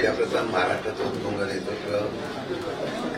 पहिल्या प्रथम महाराष्ट्राचं उत्तुंग नेतृत्व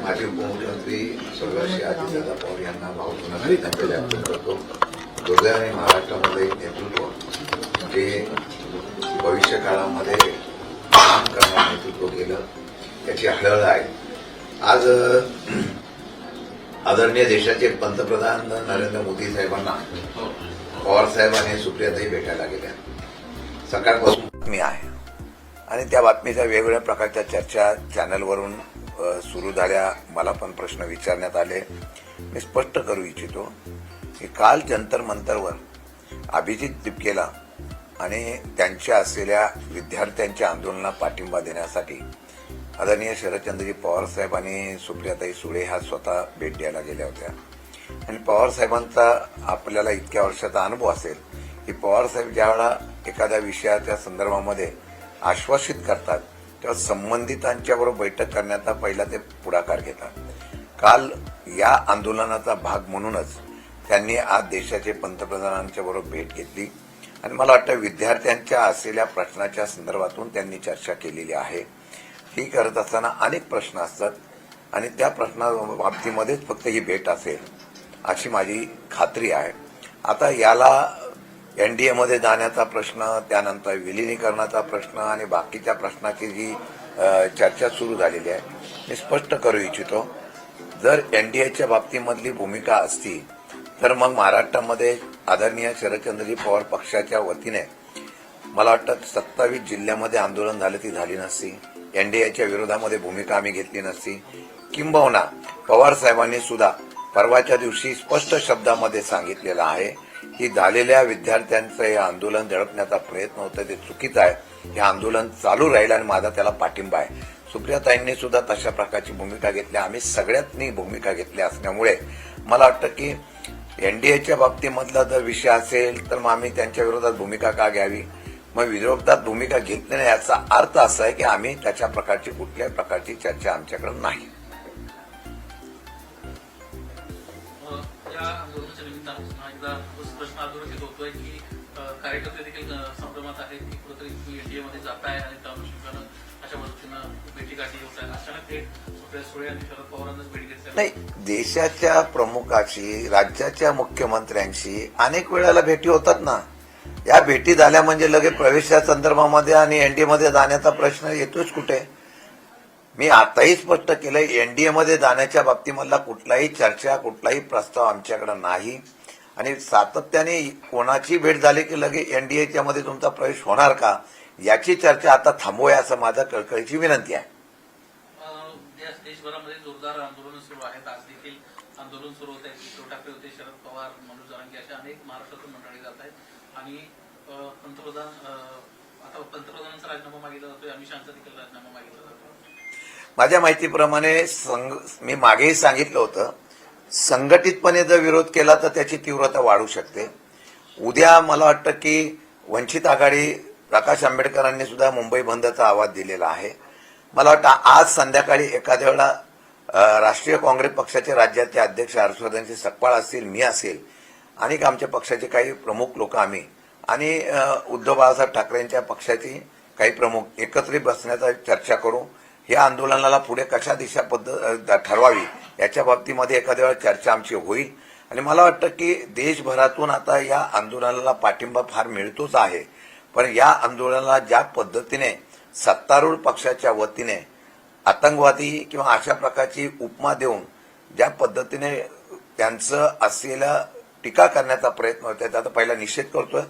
माजी उपमुख्यमंत्री स्वर्गीय अजितदादा पवार यांना भावपूर्ण श्रद्धांजली अर्पण करतो. दुर्दैवाने महाराष्ट्रामध्ये नेतृत्व जे भविष्य काळामध्ये काम करणारं नेतृत्व केलं त्याची हळहळ आहे. आज आदरणीय देशाचे पंतप्रधान नरेंद्र मोदी साहेबांना पवार साहेब आणि सुप्रियाताई भेटायला गेल्या. सकाळपासून बातमी आहे आणि त्या बातमीच्या वेगवेगळ्या प्रकारच्या चर्चा चॅनलवरून सुरू झाल्या. मला पण प्रश्न विचारण्यात आले. मी स्पष्ट करू इच्छितो की काल जंतर मंतरवर अभिजित तिपकेला आणि त्यांच्या असलेल्या विद्यार्थ्यांच्या आंदोलनाला पाठिंबा देण्यासाठी आदरणीय शरदचंद्रजी पवार साहेब आणि सुप्रियाताई सुळे ह्या स्वतः भेट द्यायला गेल्या होत्या. आणि पवार साहेबांचा आपल्याला इतक्या वर्षाचा अनुभव असेल की पवार साहेब ज्यावेळेला एखाद्या विषयाच्या संदर्भामध्ये आश्वासित करतात तेव्हा संबंधितांच्या बरोबर बैठक करण्याचा पहिला ते पुढाकार घेतात. काल या आंदोलनाचा भाग म्हणूनच त्यांनी आज देशाचे पंतप्रधानांच्या बरोबर भेट घेतली आणि मला वाटतं विद्यार्थ्यांच्या असलेल्या प्रश्नाच्या संदर्भातून त्यांनी चर्चा केलेली आहे. ही करत असताना अनेक प्रश्न असतात आणि त्या प्रश्नाबाबतीमध्येच फक्त ही भेट असेल अशी माझी खात्री आहे. आता याला एनडीएमध्ये जाण्याचा प्रश्न, त्यानंतर विलिनीकरणाचा प्रश्न आणि बाकीच्या प्रश्नाची जी चर्चा सुरू झालेली आहे, मी स्पष्ट करू इच्छितो. जर एनडीएच्या बाबतीमधली भूमिका असती तर मग महाराष्ट्रामध्ये आदरणीय शरदचंद्रजी पवार पक्षाच्या वतीने मला वाटतं 27 जिल्ह्यामध्ये आंदोलन झालं ती झाली नसती. एनडीएच्या विरोधामध्ये भूमिका आम्ही घेतली नसती. किंबहुना पवार साहेबांनी सुद्धा परवाच्या दिवशी स्पष्ट शब्दामध्ये सांगितलेलं आहे की झालेल्या विद्यार्थ्यांचं हे आंदोलन दडपण्याचा प्रयत्न होता ते चुकीचं आहे. हे आंदोलन चालू राहील आणि माझा त्याला पाठिंबा आहे. सुप्रियाताईंनी सुद्धा तशा प्रकारची भूमिका घेतली. आम्ही सगळ्यांनी भूमिका घेतल्या असल्यामुळे मला वाटतं की एनडीएच्या बाबतीमधला जर विषय असेल तर मग आम्ही त्यांच्या विरोधात भूमिका का घ्यावी. मग विरोधात भूमिका घेतली नाही याचा अर्थ असा आहे की आम्ही त्याच्या प्रकारची कुठल्याही प्रकारची चर्चा आमच्याकडे नाही. या आंदोलनाच्या निमित्तानं एकदा प्रश्न आंदोलन येत होतोय की कार्यकर्ते देखील संभ्रमात आहेत की कुठेतरी एनडीएमध्ये जात आहे आणि त्या अनुषंगानं अशा पद्धतीनं भेटीगाठी होत आहेत. अचानक थेट सुप्रिया सुळे आणि शरद पवारांनाच भेट घेतली नाही. देशाच्या प्रमुखाची, राज्याच्या मुख्यमंत्र्यांशी अनेक वेळेला भेटी होतात ना. या भेटी झाल्या म्हणजे लगेच प्रवेशा संदर्भामध्ये आणि एनडीएमध्ये जाण्याचा प्रश्न येतोच कुठे. मी आताही स्पष्ट केलंय एनडीएमध्ये जाण्याच्या बाबतीमधला कुठलाही चर्चा, कुठलाही प्रस्ताव आमच्याकडे नाही आणि सातत्याने कोणाची भेट झाली की लगेच एनडीएच्या मध्ये तुमचा प्रवेश होणार का याची चर्चा आता थांबवूया असं माझं कळकळीची विनंती आहे. देशभरामध्ये जोरदार आंदोलन सुरू आहेत. आज देखील आंदोलन सुरू होत आहे. उद्धव ठाकरे होते, शरद पवार, मनोज जरांगे अशा अनेक महाराष्ट्रातून मंडळी जात आहेत आणि पंतप्रधानांचा राजीनामा मागितला जातोय. अमित शहाचा देखील राजीनामा मागितला जातोय. माझ्या माहितीप्रमाणे मी मागेही सांगितलं होतं संघटितपणे जर विरोध केला तर त्याची तीव्रता वाढू शकते. उद्या मला वाटतं की वंचित आघाडी प्रकाश आंबेडकरांनी सुद्धा मुंबई बंदचा आवाज दिलेला आहे. मला वाटतं आज संध्याकाळी एखाद्या वेळेला राष्ट्रीय काँग्रेस पक्षाचे राज्याचे अध्यक्ष हर्षवर्धन सकपाळ असतील, मी असेल आणि आमच्या पक्षाचे काही प्रमुख लोक आम्ही आणि उद्धव बाळासाहेब ठाकरेंच्या पक्षाची काही प्रमुख एकत्रित बसण्याचा चर्चा करू. या आंदोलनाला पुढे कशा दिशा ठरवावी याच्या बाबतीमध्ये एखाद्या वेळा चर्चा आमची होईल आणि मला वाटतं की देशभरातून आता या आंदोलनाला पाठिंबा फार मिळतोच आहे. पण या आंदोलनाला ज्या पद्धतीने सत्तारूढ पक्षाच्या वतीने आतंकवादी किंवा अशा प्रकारची उपमा देऊन ज्या पद्धतीने त्यांचं असलेला टीका करण्याचा प्रयत्न होता त्याचा पहिला निषेध करतोय.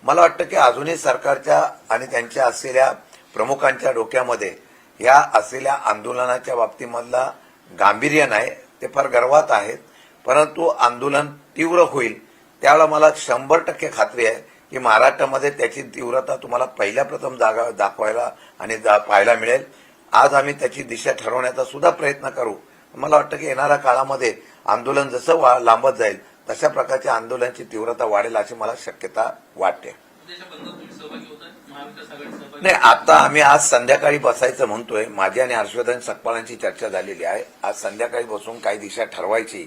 मला वाटतं की अजूनही सरकारच्या आणि त्यांच्या असलेल्या प्रमुखांच्या डोक्यामध्ये या असलेल्या आंदोलनाच्या बाबतीमधला गांभीर्य नाही. ते फार गर्वात आहेत. परंतु आंदोलन तीव्र होईल त्यावेळेला मला 100% खात्री आहे की महाराष्ट्रामध्ये त्याची तीव्रता तुम्हाला पहिल्या प्रथम दाखवायला आणि पाहायला मिळेल. आज आम्ही त्याची दिशा ठरवण्याचा सुद्धा प्रयत्न करू. मला वाटतं की येणाऱ्या काळामध्ये आंदोलन जसं लांबत जाईल तशा प्रकारच्या आंदोलनाची तीव्रता वाढेल अशी मला शक्यता वाटते. नाही, आता आम्ही आज संध्याकाळी बसायचं म्हणतोय. माझी आणि हर्षवर्धन सकपाळांची चर्चा झालेली आहे. आज संध्याकाळी बसून काही दिशा ठरवायची.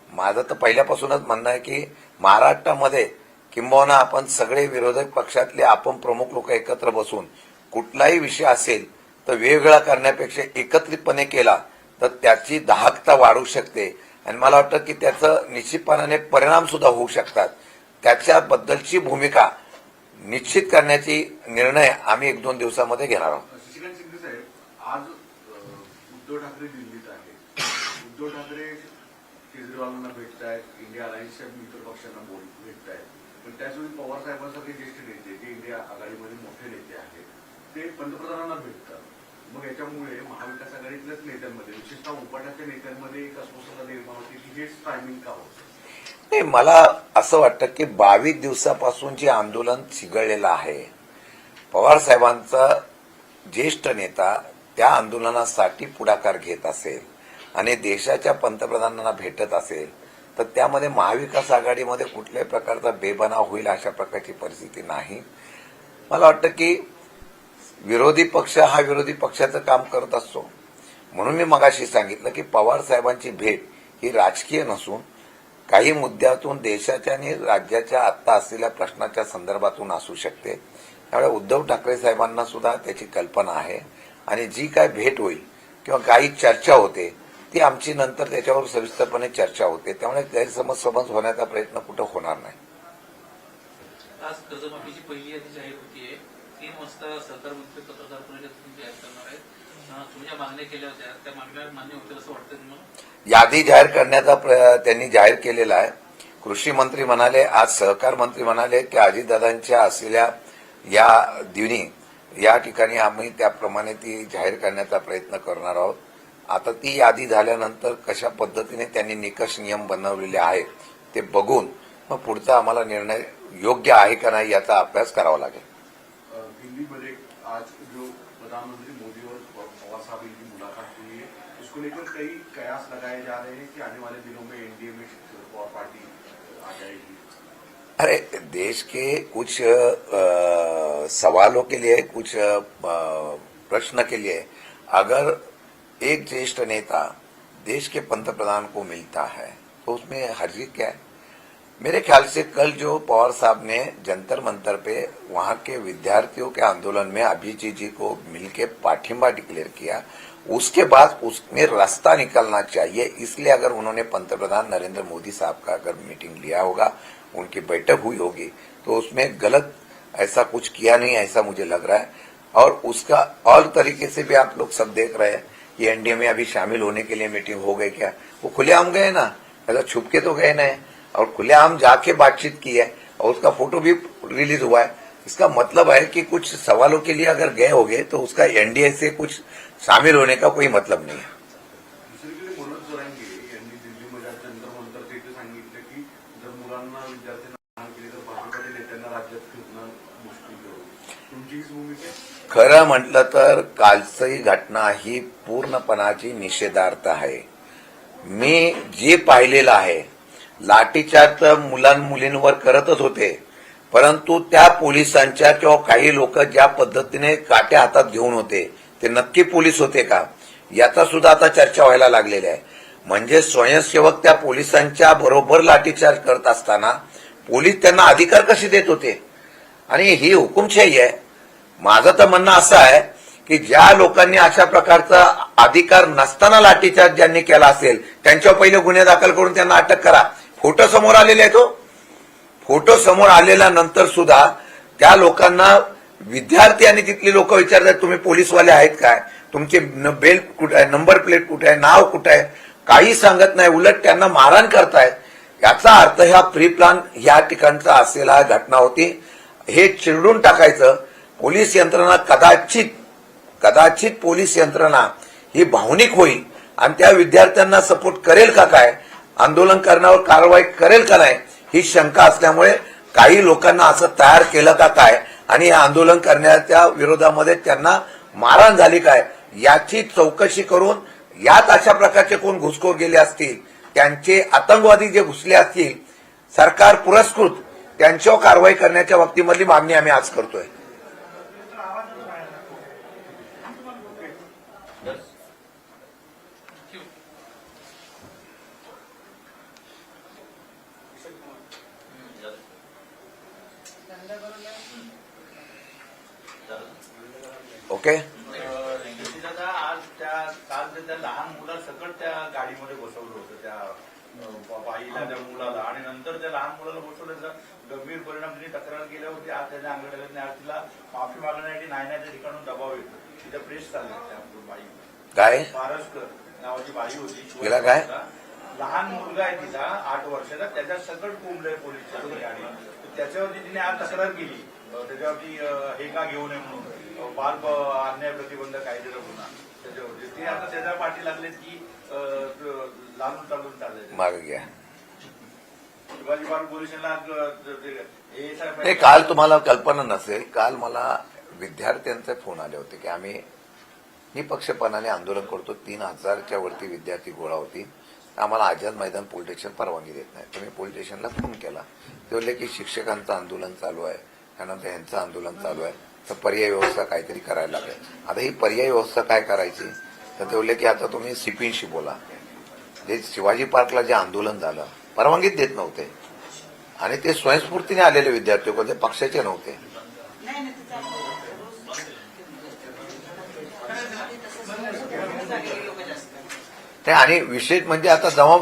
माझं तर पहिल्यापासूनच म्हणणं आहे की महाराष्ट्रामध्ये किंबहुना आपण सगळे विरोधक पक्षातले आपण प्रमुख लोक एकत्र बसून कुठलाही विषय असेल तर वेगवेगळा करण्यापेक्षा एकत्रितपणे केला तर त्याची दाहकता वाढू शकते आणि मला वाटतं की त्याचं निश्चितपणाने परिणाम सुद्धा होऊ शकतात. त्याच्याबद्दलची भूमिका निश्चित करण्याची निर्णय आम्ही 1-2 दिवसामध्ये घेणार आहोत. शशिकांत शिंदे साहेब, आज उद्धव ठाकरे दिल्लीत आहेत. उद्धव ठाकरे केजरीवालांना भेटतायत, इंडिया अलायन्सच्या मित्र पक्षांना भेटतायत. पण त्याचवेळी पवार साहेबांसारखे ज्येष्ठ नेते जे इंडिया आघाडीमध्ये मोठे नेते आहेत ते पंतप्रधानांना भेटतात. मग याच्यामुळे महाविकास आघाडीतल्याच नेत्यांमध्ये, विशेषतः उपाटाच्या नेत्यांमध्ये एक अस्वस्थता निर्माण होती की हेच टायमिंग का होतं? नाही, मला असं वाटतं की 22 दिवसापासून जे आंदोलन चिघळलेलं आहे, पवार साहेबांचा ज्येष्ठ नेता त्या आंदोलनासाठी पुढाकार घेत असेल आणि देशाच्या पंतप्रधानांना भेटत असेल तर त्यामध्ये महाविकास आघाडीमध्ये कुठल्याही प्रकारचा बेबनाव होईल अशा प्रकारची परिस्थिती नाही. मला वाटतं की विरोधी पक्ष हा विरोधी पक्षाचं काम करत असतो. म्हणून मी मगाशी सांगितलं की पवार साहेबांची भेट ही राजकीय नसून काही मुद्द्यातून देशाच्या आणि राज्याच्या आत्ता असलेल्या प्रश्नाच्या संदर्भातून असू शकते. त्यामुळे उद्धव ठाकरे साहेबांना सुद्धा त्याची कल्पना आहे आणि जी काय भेट होईल किंवा काही चर्चा होते ती आमची नंतर त्याच्यावर सविस्तरपणे चर्चा होते. त्यामुळे गैरसमज होण्याचा प्रयत्न कुठं होणार नाही. आज कर्जमाफीची पहिली यादी जाहीर होतीये. 3 वाजता सहकार मंत्री पत्रकार परिषद जाहीर करणार आहेत. तुम्ही ज्या मागण्या केल्या होत्या त्या मागण्या मान्य होतील असं वाटतं तुम्हाला? यादी जाहीर करण्याचा त्यांनी जाहीर केलेला आहे. कृषी मंत्री म्हणाले, आज सहकार मंत्री म्हणाले की अजितदादांच्या असलेल्या या दिनी या ठिकाणी आम्ही त्याप्रमाणे ती जाहीर करण्याचा प्रयत्न करणार आहोत. आता ती यादी झाल्यानंतर कशा पद्धतीने त्यांनी निकष नियम बनवलेले आहेत ते बघून मग पुढचा आम्हाला निर्णय योग्य आहे का नाही याचा अभ्यास करावा लागेल. दिल्लीमध्ये आज जो प्रधानमंत्री मोदी और पवार साहब की मुलाकात हुई है, उसको लेकर कई कयास लगाए जा रहे हैं कि आने वाले दिनों में एनडीए में पवार पार्टी आ जाएगी. अरे, देश के कुछ सवालों के लिए, कुछ प्रश्न के लिए अगर एक ज्येष्ठ नेता देश के पंतप्रधान को मिलता है तो उसमें हर्जी क्या है? मेरे ख्याल से कल जो पवार साहब ने जंतर मंतर पे वहां के विद्यार्थियों के आंदोलन में अभिजीत जी को मिलकर पाठिंबा डिक्लेयर किया, उसके बाद उसमें रास्ता निकलना चाहिए. इसलिए अगर उन्होंने पंतप्रधान नरेंद्र मोदी साहब का अगर मीटिंग लिया होगा, उनकी बैठक हुई होगी तो उसमें गलत ऐसा कुछ किया नहीं ऐसा मुझे लग रहा है. और उसका और तरीके से भी आप लोग सब देख रहे हैं कि एनडीए में अभी शामिल होने के लिए मीटिंग हो गई. क्या वो खुलेआम गए ना, ऐसा छुप के तो गए नहीं और खुलेआम जाके बातचीत की है और उसका फोटो भी रिलीज हुआ है. इसका मतलब है कि कुछ सवालों के लिए अगर गए होंगे तो उसका एनडीए से कुछ शामिल होने का कोई मतलब नहीं है. दुसरीकडे मनोज जरांगे यांनी दिल्लीमध्ये जंतर मंतर तिथे सांगितलं की जर मुलांना विद्यार्थ्यांना लहान केले तर भाजपच्या नेत्यांना राज्यात फिरणं मुश्किल होईल. तुमची हीच भूमिका आहे? खरं म्हटलं तर कालची घटना ही पूर्णपणाची निषेधार्थ आहे. मी जे पाहिलेलं आहे, लाठीचार्ज मुलांमुलींवर करतच होते, परंतु त्या पोलिसांच्या किंवा काही लोक ज्या पद्धतीने काट्या हातात घेऊन होते ते नक्की पोलीस होते का याचा सुद्धा आता चर्चा व्हायला लागलेली आहे. म्हणजे स्वयंसेवक त्या पोलिसांच्या बरोबर लाठीचार्ज करत असताना पोलीस त्यांना अधिकार कसे देत होते? आणि ही हुकुमशाही आहे. माझं तर म्हणणं असं आहे की ज्या लोकांनी अशा प्रकारचा अधिकार नसताना लाठीचार्ज ज्यांनी केला असेल त्यांच्यावर पहिले गुन्हे दाखल करून त्यांना अटक करा. फोटो समोर आलेले आहेत. फोटो समोर आलेल्यानंतर सुद्धा त्या लोकांना विद्यार्थी आणि तिथली लोक विचारतात तुम्ही पोलीसवाले आहेत काय, तुमचे बेल कुठे आहे, नंबर प्लेट कुठे आहे, नाव कुठे आहे, काही सांगत नाही, उलट त्यांना मारहाण करतायत. याचा अर्थ हा प्री प्लान या ठिकाणचा असलेला घटना होती. हे चिरडून टाकायचं. पोलीस यंत्रणा कदाचित पोलीस यंत्रणा ही भावनिक होईल आणि त्या विद्यार्थ्यांना सपोर्ट करेल का काय, आंदोलन करण्यावर कारवाई करेल का नाही ही शंका असल्यामुळे काही लोकांना असं तयार केलं का काय आणि आंदोलन करण्याच्या विरोधामध्ये त्यांना मारहाण झाली काय याची चौकशी करून यात अशा प्रकारचे कोण घुसखोर गेले असतील, त्यांचे आतंकवादी जे घुसले असतील, सरकार पुरस्कृत त्यांच्यावर कारवाई करण्याच्या बाबतीमधली मागणी आम्ही आज करतोय. ओके. काल त्या लहान मुलासकट त्या गाडीमध्ये बसवलं होतं त्या बाईला त्या मुलाला आणि नंतर त्या लहान मुलाला बसवल्याचा गंभीर परिणाम तिने तक्रार केल्या होती. आज त्याच्या अंगठ्याने आज तिला माफी मागण्यासाठी नायनाच्या ठिकाणून दबाव येतो. तिथे प्रेस चालली त्या बाई काय पारसकर नावाची बाई होती. तिला काय? लहान मुलगा आहे तिचा 8 वर्षाचा, त्याच्या सकट कोंबलंय पोलीस गाडी. त्याच्यावरती तिने आज तक्रार केली. त्याच्यावरती हे का घेऊ नये म्हणून बाल अन्याय प्रतिबंध कायद्याचा गुन्हा त्याच्यावरती. ते आता त्याच्या पाठी लागलेत की लालून चालून चालले मागे घ्या. शिवाजी पार्क पोलीस नाही, काल तुम्हाला कल्पना नसेल, काल मला विद्यार्थ्यांचे फोन आले होते की आम्ही निपक्षपणाने आंदोलन करतो. 3000च्या वरती विद्यार्थी गोळा होती. आम्हाला आझाद मैदान पोलीस स्टेशन परवानगी देत नाही. तुम्ही पोलीस स्टेशनला फोन केला. ते बोलले की शिक्षकांचं आंदोलन चालू आहे, त्यानंतर यांचं आंदोलन चालू आहे, तर पर्याय व्यवस्था काहीतरी करायला लागेल. आता ही पर्याय व्यवस्था काय करायची, तर ते बोलले की आता तुम्ही सीपीशी बोला. जे शिवाजी पार्कला जे आंदोलन झालं परवानगीच देत नव्हते आणि ते स्वयंस्फूर्तीने आलेले विद्यार्थी होते, पक्षाचे नव्हते. आणि विशेष म्हणजे आता जमा